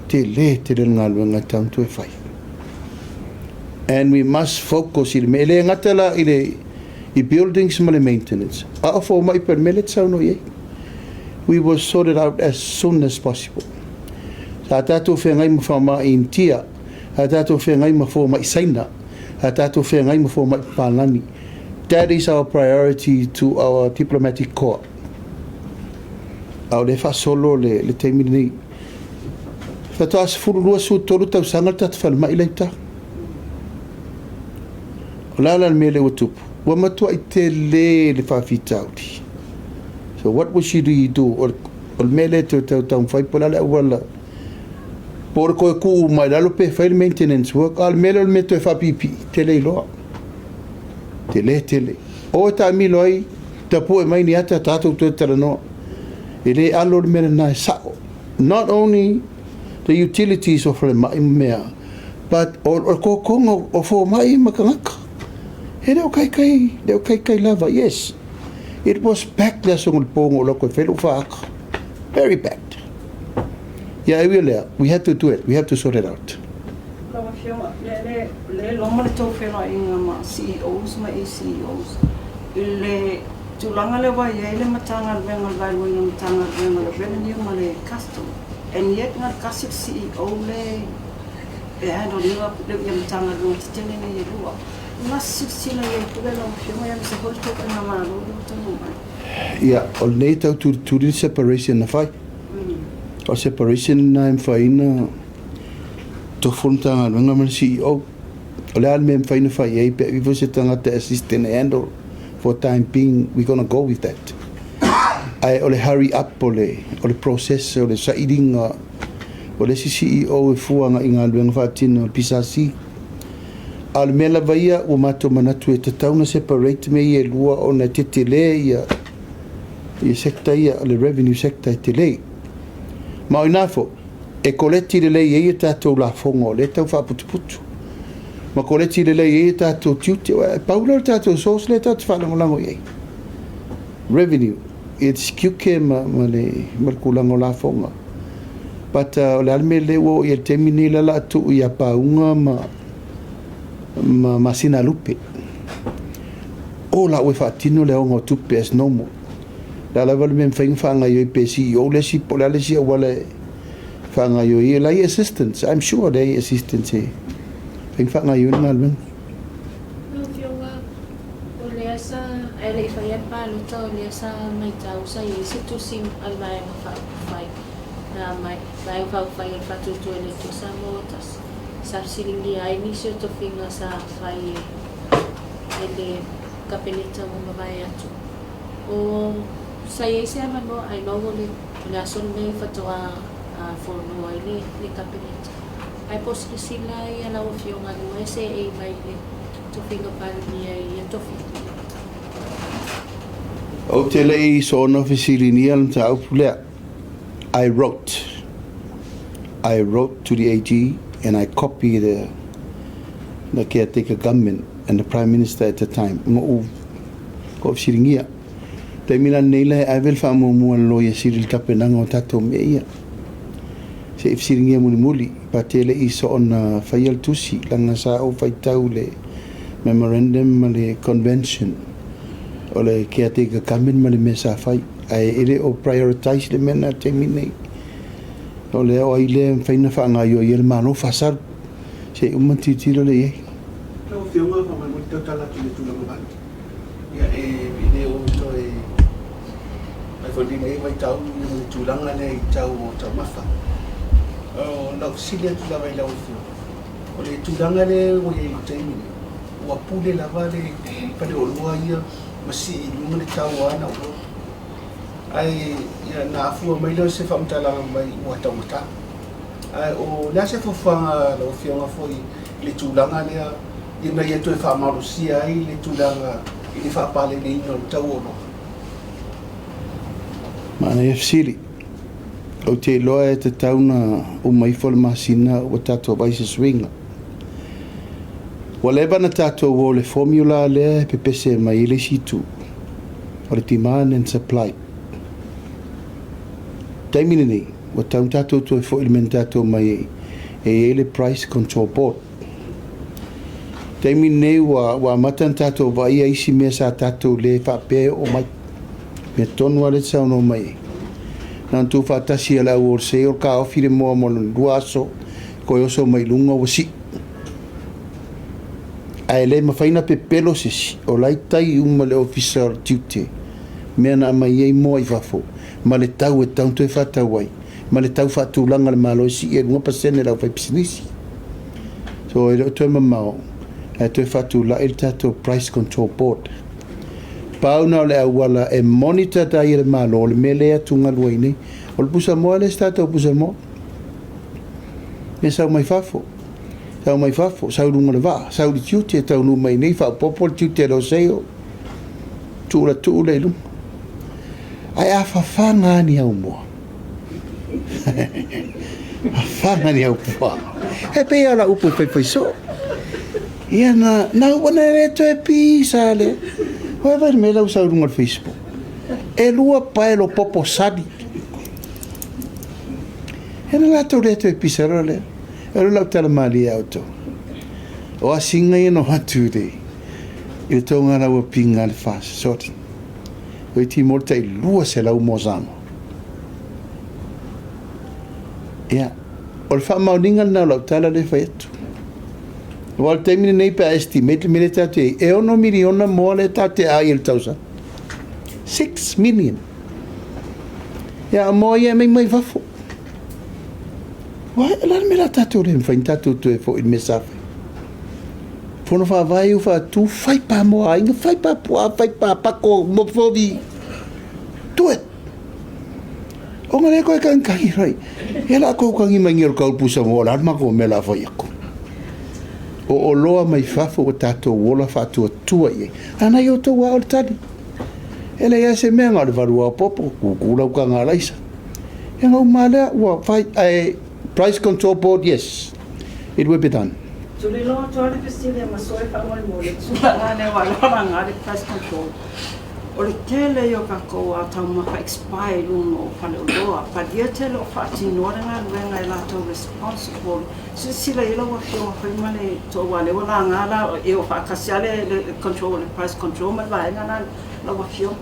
Te le ngaluenga tanto e fai. And we must focus in mele ngatala i buildings ma le maintenance. A fo mai per mele tsau no ye. We will sort it out as soon as possible. Sa tatu fe ngai mo fama in tia. Ha tatu fe ngai mo fo mai saina. Ha tatu fe ngai mo fo mai palani. That is our priority to our diplomatic corps. Au le fa solo le temini. Fa tas furu lua su tolu tau sanga tat fal mai leita. Lala mele utup. Wa matua ite le fa fitaudi. So what would she do? Or mele to tau fai pola le wala. Por ko ku mai lalo pe fai maintenance work al mele me to fa pipi tele lo. Tele. O ta mi loi ta po mai ni ata tatu to tele no. Ele alo mele na sa. Not only the utilities of the mea, but or ko kongo o fo mai makanga. He leo kai lava, yes. It was backlash on pongo loko felo whaaka. Very bad. Yeah, we had to do it. We have to sort it out. Lawa Afioga, le loma le tau whenua ma CEOs ma ACEOs. Le tulanga le wai le matanga venga vai le matanga venga le revenue ma le custom. And yet ngar kasih CEO le handle le matanga le tene ne lua. Mas sila ye pula lo Afioga ya se holto na ma lo tonu mai. Yeah, all need to the separation na fai. Or separation na faina to funta nga man CEO. Ole al mem faina fai e pe vi você tanga te assistant handle for time being we gonna go with that. I ole hurry up ole process ole saiding ole si CEO e fuanga inga luenga fatina pisasi. Al mela vaia o mato manatu e tatauna separate me e lua ona tetele ia i sector ia le revenue sector tele. Ma inafo e koleti le lei e tatou la fongo le tau fa putu. Ma koleti le lei e tatou tiuti paula le tatou sos le tatou fa lango ye. Revenue it's QK ma le kulango la fonga. But le alme le wo e termine la tu ia paunga ma sina lupe. Ola we fa tino le ongo tupe as normal. La la val men fanga yo pesi o le si pola le si wala fanga yo e la assistance. I'm sure they assistance e fanga yo ngal men. No Afioga o le asa ele fai pa lo tau le asa mai tau sa e se tu sim al mai fa fai na mai fa fai fa tu ele tu Samoa tas sa silingi ai ni se to finga sa fai ele kapelita mo vai atu o saya siapa mo I know le ason me fatoa for no ile le kapelita ai pos que sila ia la Afioga no ese e mai le to finga Palemia ia to finga O te lei so no fisilinia ta upule I wrote to the AG and I copied the caretaker government and the Prime Minister at the time. Mo ko fisilinia te mina neila ai vel fa mo lo ye siril tapenanga o tato me ia se fisilinia muli pa te lei so on faial tusi langa sa o fai taule memorandum le convention o le caretaker government ma le mesa fai ai ele o prioritize le mena te mine o le o ile faina fa nga yo yel mano fasar se un titilo le ye no Afioga fa mo totala ki le tula mo ya video so ai fo dinge vai tau tulanga le tau mafa o la auxilia tu la vai la o le tulanga le o ye taimi o apule la vale pale o lua ia masi lumane tau ana o ai ya na fu mai lo se fam tala mai o tauta ai o la se fo fa lo Afioga foi le tulanga le ina ia to fa marusia ai le tulanga i fa pale ni no tau no mana e fisili o te loa e te tauna o mai fol masina o tato vai se swinga wale bana tato o le formula le pepese mai le situ o le demand and supply taimine nei o tato to fo elementato mai e le price control board taimine nei wa matan tato vai ai si mesa tato le fa pe o mai me tonu ale sa no mai nan tu fa tasi ala o se o ka ofire mo duaso ko yo so mai lunga o si ai le ma faina pe pelo si o lai tai un le officer duty me na mai ai mo i fafo ma le tau e tanto e fata wai ma le tau fa tu langa le malo si e no pasene la fa business so e to mamao e to fa tu la il tato price control board pauna le wala e monitor ta ile malo le mele tunga luini o pusa mo le stato pusa mo me sa mai fafo sa lunga le va sa u tuti ta no mai nei fa popol tuti lo seo tu le lu ai a fa fanga ni au mo fanga ni au pa e pe ala upo pe so ia na wana le to e pi sale Vai ver me la usar un Facebook. E lua pa lo popo sadi. Era la torreto e pisarole. Era la tala mali auto. O a singa i no hatu de. I tonga na ua pinga le fasa soti. O i ti morta i lua se lau mozamo. Ia. O le wha mauninga na lau tala le whaetu. O le taimine nei pa estimate me le tate e ono miliona moa le tate a i le tausa. 6 million. Ia moa ia mai wafo. Wai, ala me la tatou le mwhain tatou tu e fo i mesafe. Fono wha vai u wha tu whai pa moa inga whai pa pua, whai pa pako mo fovi. Do it. O ngare koe kankangi rai. E la kou kangi mangi o kaupusa moa la mako me la whai ako. O loa mai whafo o tatou wola whatua tua i. Ana i o tau wa o le tani. Ele ia se mea ngā le varua popo, kukura uka ngā laisa. E ngau mālea, ua whai, price control board, yes, it will be done. Tuli loa toa le fesile ma soe whamoi mo le tula ngane wa lora ngā le price control. O le tele i o kako a tau maka expire luno o pale o loa, pa dia tele o whaati nore ngā luenga i lato responsible. Sila ila wa fio wa whaima le tō wale o la ngā la e o whaakasia le control, le price control, ma la ngā la wa fio.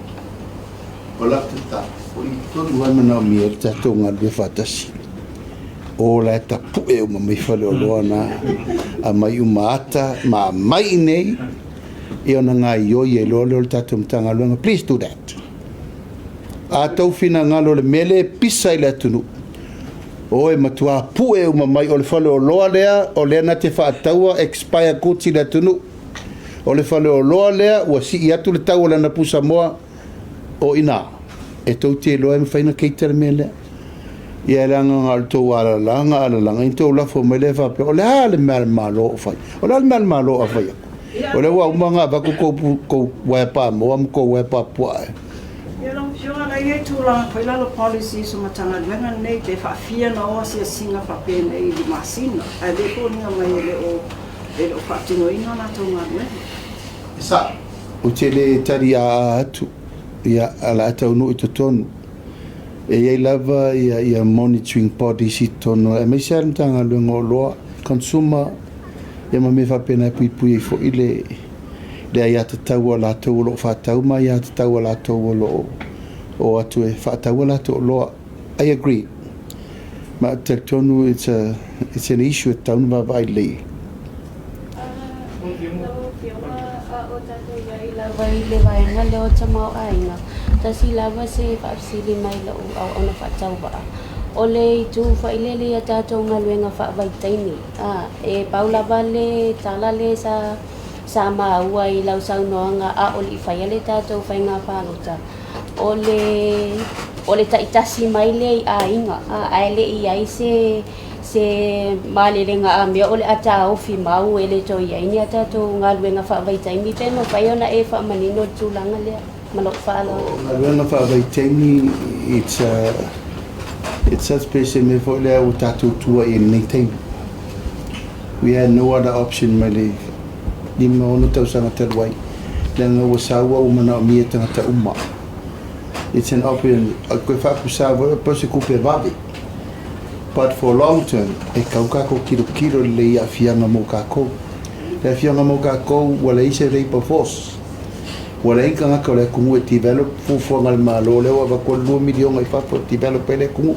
O la te ta, o i tonu ai mana o mia te ato ngā lue whatasi. O la ta pue o mamai whale o loa na, a mai umaata, ma mai nei, e ona ngā ioi e loa leo le tato mtanga luenga, please do that. A tau whina ngalo le mele pisa i le atunu. O e matua pue o mamai o le whale o loa lea, o lea na te whaataua expire koti le atunu. O le whale o loa lea, ua si i atu le tau o lana pusa moa, o ina e tau te loa e mwhaina keitere mea lea ia langa ngā tau alalanga i tau lafo mai le whape o le le mea malo o whai o le mea malo o whai o le wā umanga wako kou waipa moa kou waipa pua e ia lau whionga nei e tūlanga whai lalo policy so matanga luenga nei te whawhia na oa sia singa whape nei li masina a le kōninga mai ele o whaatino ina na tau ngā luenga sa o te le tari a atu ia ala atau no ito tonu e ia lava ia monitoring body si tono e mai sēr tanga luenga o loa consumer ia ma me whapena pui i fo i le ia te tau a la tau o lo whatau ma ia te tau a la tau o lo o atu e whatau a la tau o loa I agree ma te tonu it's an issue at taunu ma vai lei vai le vai nga le o tamau ainga ta si lava se fa sili mai lo au ona fa tau ba o le tu fa ile le ta to nga luenga fa vai taini e paula vale tala le sa ma wai lau sau no nga a o li fa ile ta to fa nga fa luta o le ta itasi mai le ainga a le i ai se male le nga ambia ole ata o fi mau ele to ia ini ata to ngal wenga fa vai taimi pe no pa yona e fa manino tulanga le malok fa lo wenga fa vai taimi it's a special me for le o tatu tua in nitain we had no other option male di mo no tau sana terwai lenga o sawa o mana mi tanga ta umma it's an option ko fa ku sawa po se ku pe vavi. But for long term, e kaukako kiro le ia fianga mo kako. Le fianga mo kako wala ise rei pa force. Wala inka ngaka le kungu e develop fufonga le malo le wa ko 2 milion ai fa develop ele kungu.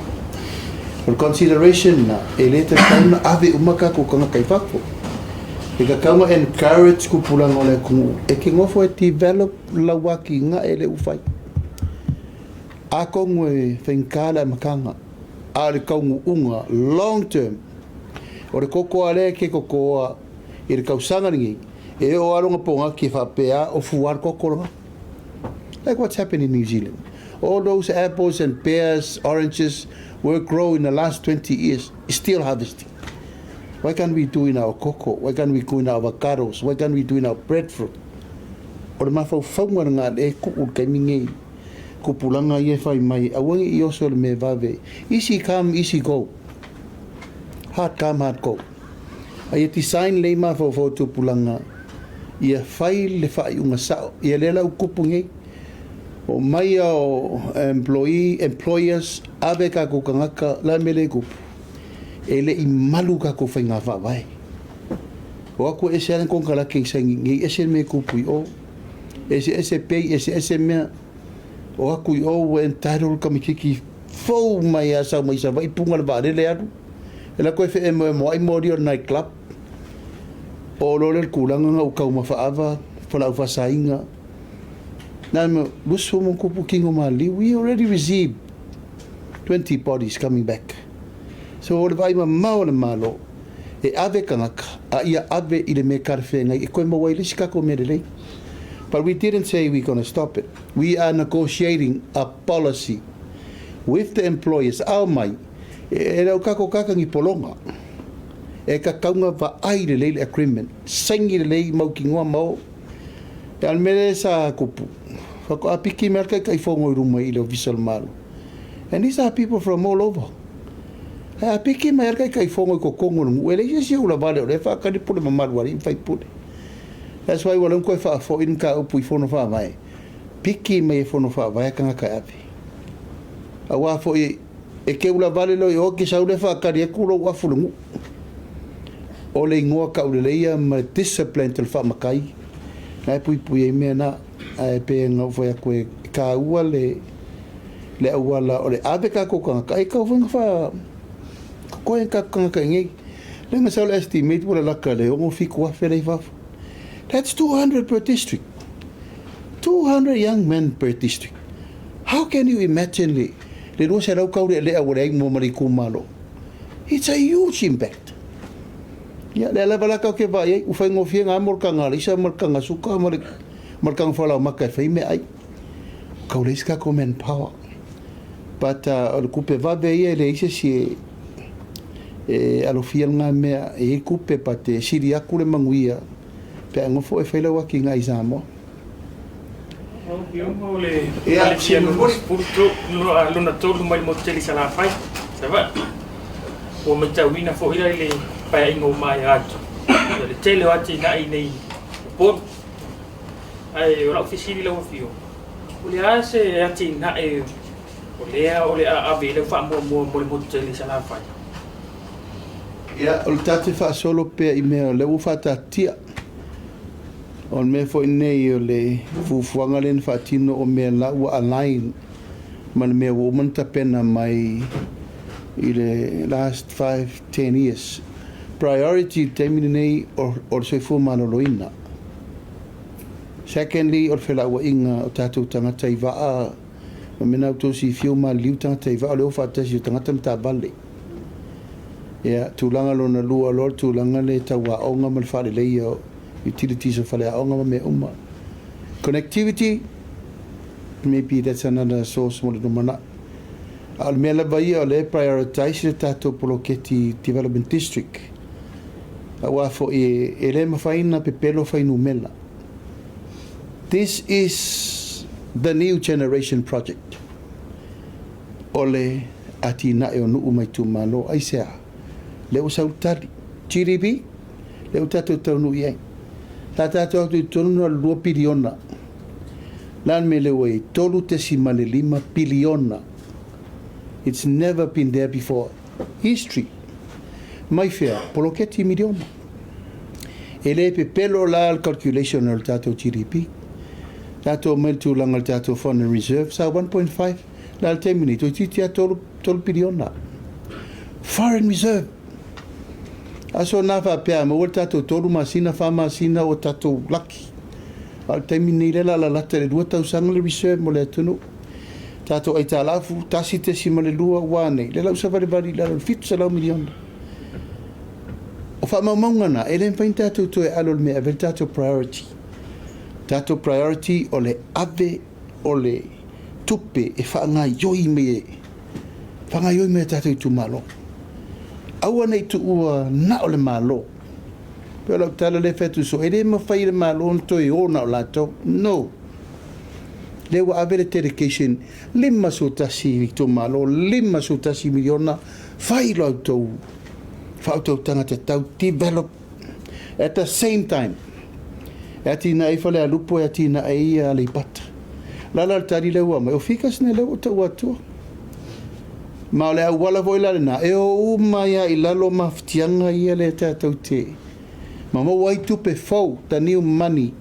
For consideration na ele te tauna ave umaka ko kanga kai fa. E ka kama encourage ku pulang ole kungu. E ke ngofo e develop la waki nga ele ufai. Ako ngwe fenkala makanga. A le kaungu unga long term o le koko ale ke kokoa i le kausanga ringi e o aronga ponga ki whapea o fuar kokoro like what's happened in New Zealand all those apples and pears oranges were grown in the last 20 years still harvesting why can't we do in our cocoa why can't we do in our avocados why can't we do in our breadfruit o le mafau whaunga ngā e kuku kaimingei ko pulanga ia fai mai awangi i oso le me vave easy come easy go hard come hard go ai ti sign le ma fo tu pulanga ia fai le fai unga sao ia lela ukupungi o mai o employers ave ka ko kangaka la mele ku ele i malu ka ko fai nga fa vai O ako ese ana kong kalaki sangi ngi ese me kupui o. Ese pay ese me o aku o entitled kamikiki fou mai asa mai sa vai punga le bare le atu. Ela ko fe mo ai mori o night club. O lo le kulanga nga u kauma faava fala u fasainga. Na me busu mo kupu kingo mali we already received 20 bodies coming back. So o le vai ma le malo e ave kanaka a ia ave i le me karfenga e koe mawai le sikako me lei. But we didn't say we're going to stop it. We are negotiating a policy with the employers. Au mai, e rau kako kakangi polonga. E ka kaunga va ai le leile agreement. Sangi le lei mau ki ngoa mau. E almere sa kupu. Whako apiki merka kai whongo i ruma i le official malo. And these are people from all over. E apiki merka kai whongo i ko kongo nungu. E le isi ula vale o le whakari pule mamaru wari i whai pule. That's why walang koe wha fo in ka upu I whono wha mai. Piki mai whono wha mai kanga kai api. A wā fo e ke ula vale lo I o ki saule wha kari e kuro wa fulungu. O le ingoa ka ule leia ma discipline til wha makai. Nai pui e mea na e pe ngau whai a koe ka ua le aua la o le ave ka kukanga kai ka whinga wha koe ka kanga kai ngei. Lenga saule estimate wala laka le ongo fiku wa wherei wafu. That's 200 per district. 200 young men per district. How can you imagine le rua se rau kaure le aware ai mo mariku malo? It's a huge impact. Ya le ala kau ke vai ai u fai ngofia nga morkanga lisa morkanga suka morkanga fala maka fai me ai. Kaure ska komen power. But o kupe va ve le ise si alofia nga me e kupe pate siria kule manguia. Pe ngofo e Feiloaiaga ngai Samoa. Yo le purto luna tolu mai moteli sala fai. Sava. O matawina fo ila le pa ingo mai atu. Le tele wati na nei. Por ai ora ofisini la ofio. O le ase ati na e o le a vele fa mo moteli sala fai. Ya o tate fa solo pe I me le ufa tia. On me fo nei o le fufuanga len fatino o me la ua align man me o manta pena mai I le last 5-10 years priority temini nei or se fu manoloina. Secondly or fela ua inga o tatu tangata I waa o mena utosi fiu ma liu tangata I waa o leo fatasi o tangata mta bale ya tulanga lona lua lor tulanga le tawa onga mal fale leia utilities of Feiloaiaga me uma. Connectivity, maybe that's another source more than mana. Al mela vai ole prioritize the tato poloketi development district. Awa fo ele mafaina pepelo fainu mela. This is the new generation project. Ole ati na e onu umai tu malo aisea. Leo sautari GDP leo tato tonu ye. Tata tu tonu al 2 piliona. Lan me le wei tolu tesimale 5 piliona. It's never been there before. History. Mai fea, poloketi miliona. Ele pe pelo la al calculation al tato GDP. Tato meltu lang al tato foreign reserve sa 1.5 la al termini to titia tolu piliona. Foreign reserve. Aso na fa pea mo tato tolu masina fa masina o tato lucky. Al termini le la lata le 2,000 le reserve mo le tunu. Tato ai talafu tasi te simale lua wane le lau savare bari la fit sa lau miliona. O fa maungana ele fain tato to e alol me avel tato priority. Tato priority o le ave o le tupe e fa nga yoi me tato tu malo. Aua nei tu ua na o le malo. Pero lau tala le fetu so ele ma fai le malo to e ona o lato. No. Le wa avere dedication 5 sutasi to malo 5 sutasi miliona fai lo to tangata tau develop at the same time atina e fale alupo atina e ale pat la tari le wa mai o fikas ne le to watu ma le wala voila na e o mai ia ilalo maftianga ia le tatu te Ma mau ai tupe fau, taniu mani.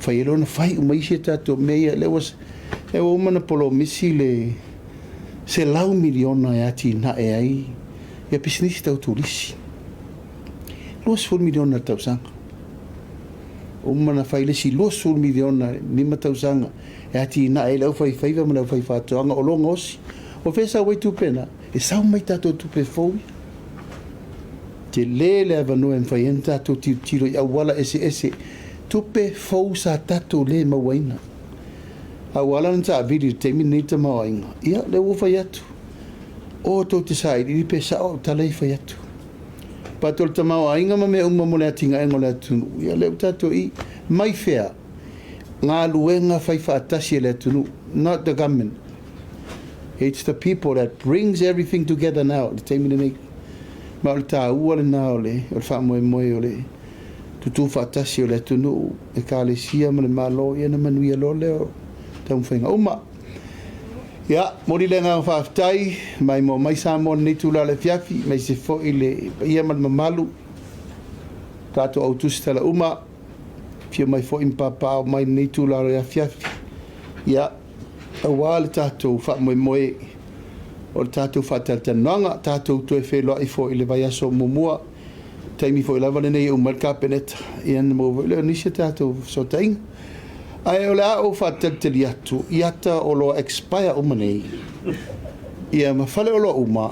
Whai ero na whai umaisi tato mea, le was, e o umana polo misi le, se lau miliona e ati na e ai, ia pisinisi tau turisi. Luas full miliona tau sanga. Umana whai le si luas full miliona, nima tau sanga, e ati na e lau whai whaiva mana whai whātoanga o longa osi. O whesa wai tupena, e sau mai tato tupe fau. Te lele avano e mwhai en tato tiro i awala ese, tupe fau sa tato le mawaina. Awala nta aviri te minita mawainga. Ia, le wawhai atu. O tau te sai, iri pe sa o talai whai atu. Patol ta mawainga ma me umma mole atinga engo le atunu. Ia, le tato i mai whea. Ngā luenga whai whaatasi le atunu. Not the government. It's the people that brings everything together now. Le te minita ma o le tā ua le nā o le, o le wha moe moe o le tutu whaatasi o le tunu e kā le sia ma le mālo i ana manuia lo leo tau whainga uma. Ia, mori le ngā whaafitai, mai mo mai Samoa nei tūla le fiafi, mai se fo i le ia ma le mamalu, tātou au tusitala uma, fia mai fo i mpapao mai nei tūla le fiafi. Ia, awā le tātou wha moe moe, o le tātou whātaratananga, tātou tue Feiloaiaga i le vai aso mumua, taimi fo i lava le nei o markapeneta, i ana mo leo nisi tātou so tainga. Ai o le a o whātaratari atu, i ata o lo expire o manei. Ia mawhale o lo uma.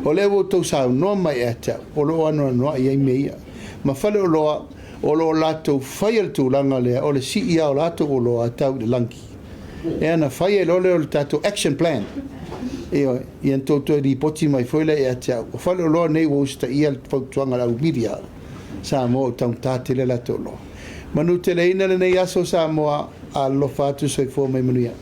O le o tau sau noa mai ata, o lo anoa noa i ai meia. Mawhale o lo lātou whai al tūlanga lea, o le si ia o lātou o lo a tau le lanki. E ana whai e lole o le tātou action plan. Eo, i an tōtou e ripoti mai whoila e atea. O whale o loa nei wausta i al whautuanga lau miria. Samoa o tau tātele la tō loa. Manu te leina le nei aso Samoa a lo whātu soi fō mai manuia.